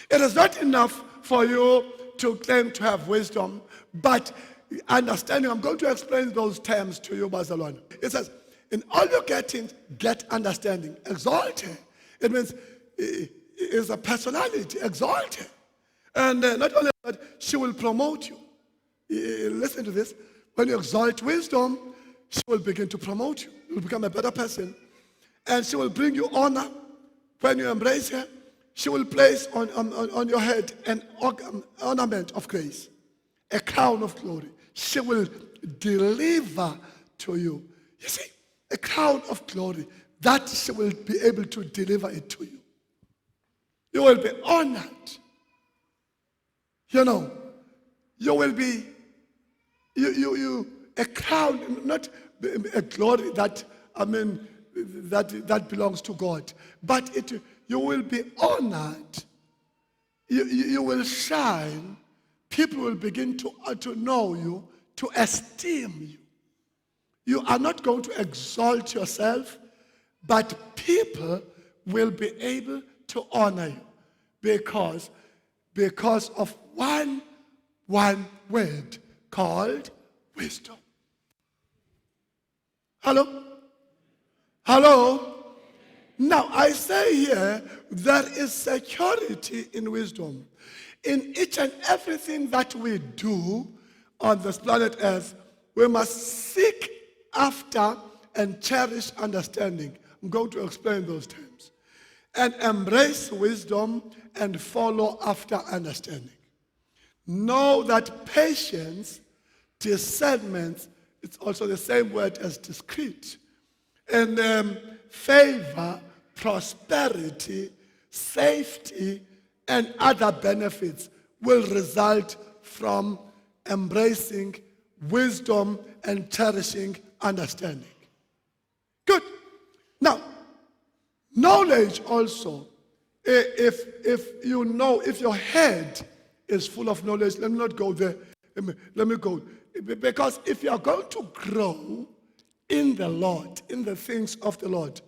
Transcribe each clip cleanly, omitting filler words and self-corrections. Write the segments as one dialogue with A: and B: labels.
A: It is not enough for you to claim to have wisdom, but understanding. I'm going to explain those terms to you, Barcelona. It says, in all you're getting, get understanding. Exalted. It means is a personality, exalted. And not only that, she will promote you. Listen to this. When you exalt wisdom, she will begin to promote you. You will become a better person. And she will bring you honor. When you embrace her, she will place on your head an ornament of grace, a crown of glory. She will deliver to you. You see, a crown of glory, that she will be able to deliver it to you. You will be honored. You know, you will be, a crown, not a glory that, that belongs to God, but you will be honored. You will shine. People will begin to know you, to esteem you. You are not going to exalt yourself, but people will be able to honor you because of one word called wisdom. Hello? Hello? Now, I say here, there is security in wisdom. In each and everything that we do on this planet Earth, we must seek after and cherish understanding. I'm going to explain those terms. And embrace wisdom and follow after understanding. Know that patience, discernment, it's also the same word as discreet. And favor, prosperity, safety, and other benefits will result from embracing wisdom and cherishing understanding. Good. Now, knowledge also, if you know, if your head is full of knowledge, let me not go there. Let me go. Because if you are going to grow in the Lord, in the things of the Lord,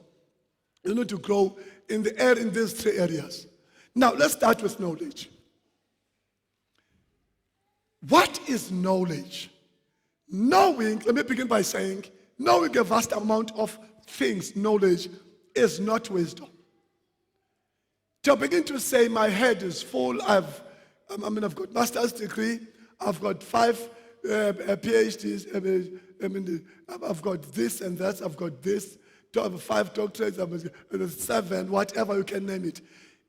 A: you need to grow in these three areas. Now, let's start with knowledge. What is knowledge? Knowing, let me begin by saying, knowing a vast amount of things, knowledge, is not wisdom. To begin to say my head is full, I've got master's degree, I've got 5 PhDs, I've got this and that, I've got this, 5 doctorates, 7, whatever you can name it.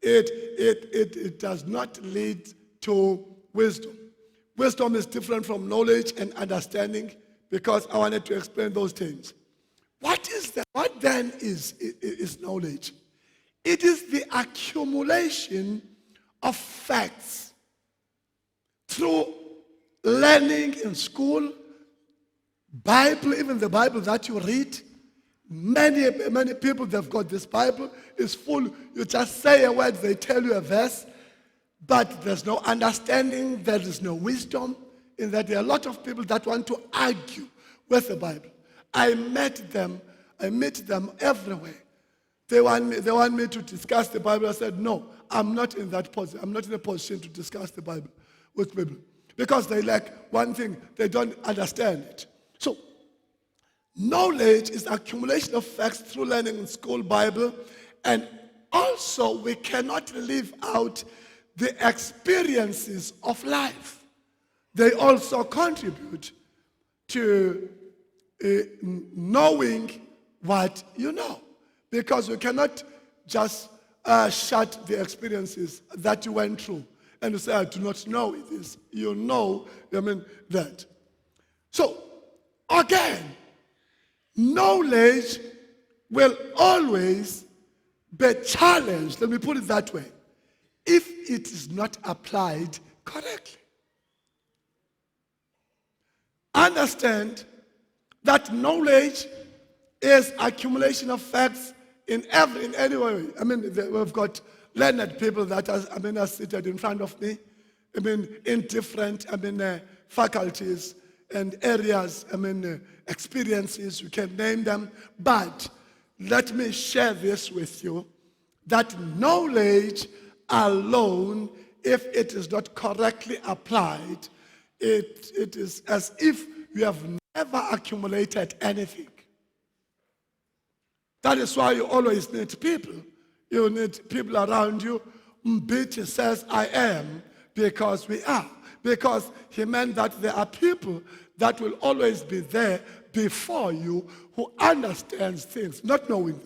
A: It does not lead to wisdom. Wisdom is different from knowledge and understanding because I wanted to explain those things. What then is knowledge? It is the accumulation of facts through learning in school, Bible, even the Bible that you read. Many people, they've got this Bible, it's full. You just say a word, they tell you a verse, but there's no understanding, there is no wisdom in that. There are a lot of people that want to argue with the Bible. I meet them everywhere. They want me to discuss the Bible. I said, no, I'm not in that position. I'm not in a position to discuss the Bible with people. Because they lack one thing, they don't understand it. So, knowledge is accumulation of facts through learning in school, Bible, and also we cannot leave out the experiences of life. They also contribute to knowing what you know. Because you cannot just shut the experiences that you went through and you say, I do not know this. You know, that. So, again, knowledge will always be challenged, let me put it that way, if it is not applied correctly. Understand that knowledge is accumulation of facts in any way. We've got learned people that are seated in front of me, in different faculties and areas, experiences, you can name them. But let me share this with you, that knowledge alone if it is not correctly applied, it is as if you have never accumulated anything. That is why you always need people. You need people around you. Mbiti says, I am, because we are. Because he meant that there are people that will always be there before you who understands things, not knowing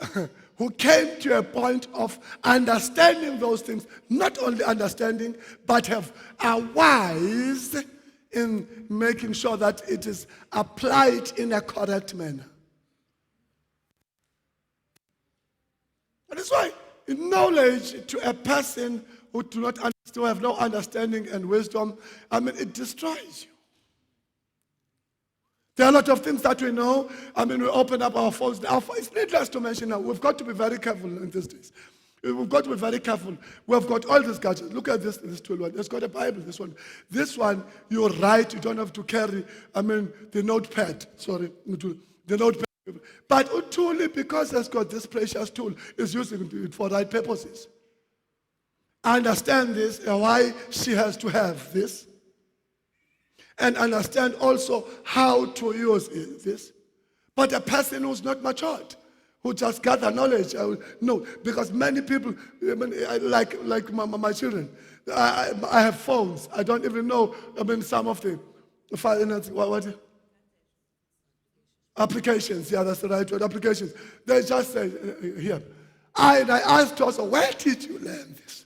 A: them. Who came to a point of understanding those things, not only understanding, but are wise in making sure that it is applied in a correct manner. That is why knowledge to a person who who have no understanding and wisdom, it destroys you. There are a lot of things that we know. We open up our phones. It's needless to mention now. We've got to be very careful in these days. We've got to be very careful. We've got all these gadgets. Look at this tool one. It's got a Bible, this one. This one, you write, you don't have to carry, the notepad. Sorry, the notepad. But Utuli, because it's got this precious tool, is using it for right purposes. I understand this, and why she has to have this. And understand also how to use this. But a person who's not matured, who just gather knowledge, no, because many people, like my children, I have phones. I don't even know, some of the what? Applications, yeah, that's the right word, applications. They just say, here. I asked also, where did you learn this?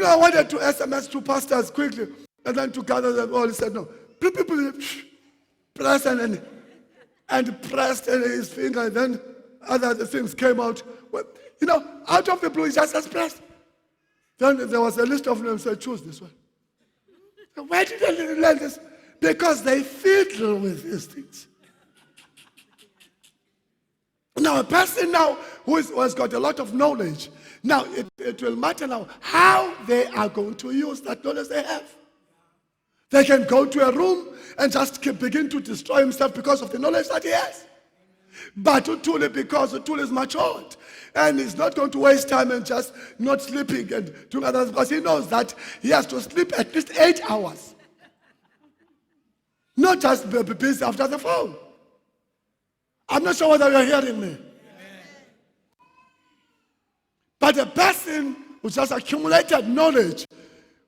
A: I wanted to SMS two pastors quickly, and then to gather them all. He said, no. People press and pressed his finger, and then other things came out. Well, out of the blue, he just expressed. Then there was a list of them, said, choose this one. Where did they learn this? Because they fiddle with these things. Now, a person now who has got a lot of knowledge, now it will matter now how they are going to use that knowledge they have. They can go to a room and just begin to destroy himself because of the knowledge that he has. But Utuli, because Utuli is matured, and he's not going to waste time and just not sleeping and doing others, because he knows that he has to sleep at least 8 hours. Not just be busy after the phone. I'm not sure whether you're hearing me. But a person who just accumulated knowledge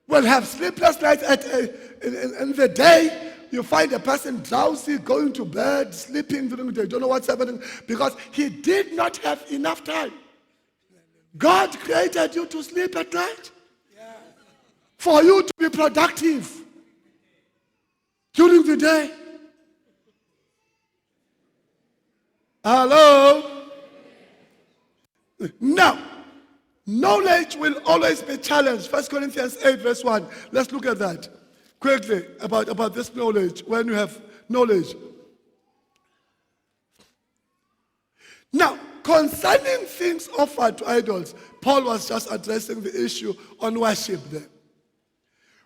A: will have sleepless nights in the day. You find a person drowsy, going to bed, sleeping during the day, don't know what's happening, because he did not have enough time. God created you to sleep at night for you to be productive during the day. Hello? Now, knowledge will always be challenged. 1 Corinthians 8 verse 1. Let's look at that quickly about this knowledge. When you have knowledge. Now, concerning things offered to idols, Paul was just addressing the issue on worship there.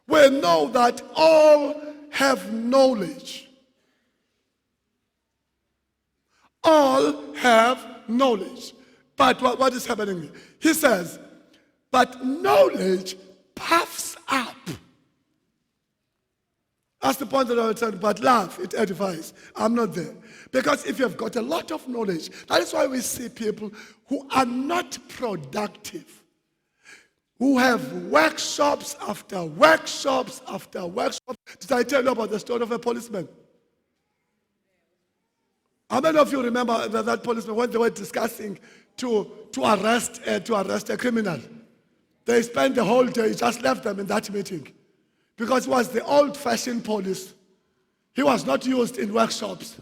A: We know that all have knowledge. All have knowledge. But what is happening here? He says, but knowledge puffs up. That's the point that I was saying, but love, it edifies. I'm not there. Because if you've got a lot of knowledge, that is why we see people who are not productive, who have workshops after workshops after workshops. Did I tell you about the story of a policeman? How many of you remember that policeman when they were discussing to arrest a criminal? They spent the whole day, just left them in that meeting. Because it was the old-fashioned police. He was not used in workshops.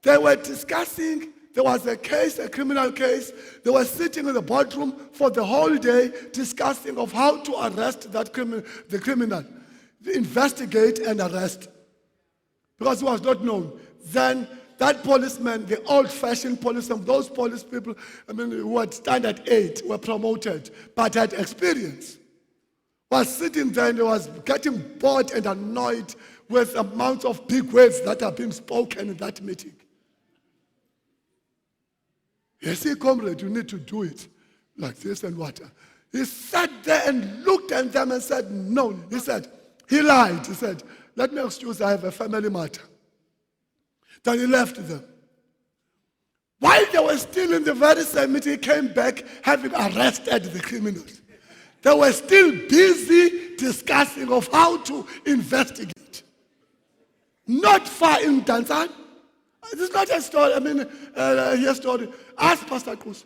A: They were discussing, there was a case, a criminal case. They were sitting in the boardroom for the whole day discussing of how to arrest the criminal, investigate and arrest. Because it was not known. Then that policeman, the old-fashioned policeman, those police people, who had standard 8, were promoted, but had experience, was sitting there and was getting bored and annoyed with amounts of big words that are being spoken in that meeting. Yes, comrade, you need to do it like this and what. He sat there and looked at them and said, no. He said, he lied. He said, let me excuse, I have a family matter. Then he left them. While they were still in the very same meeting, he came back having arrested the criminals. They were still busy discussing of how to investigate. Not far in Tanzania. This is not a story, a story. Ask Pastor Cruz.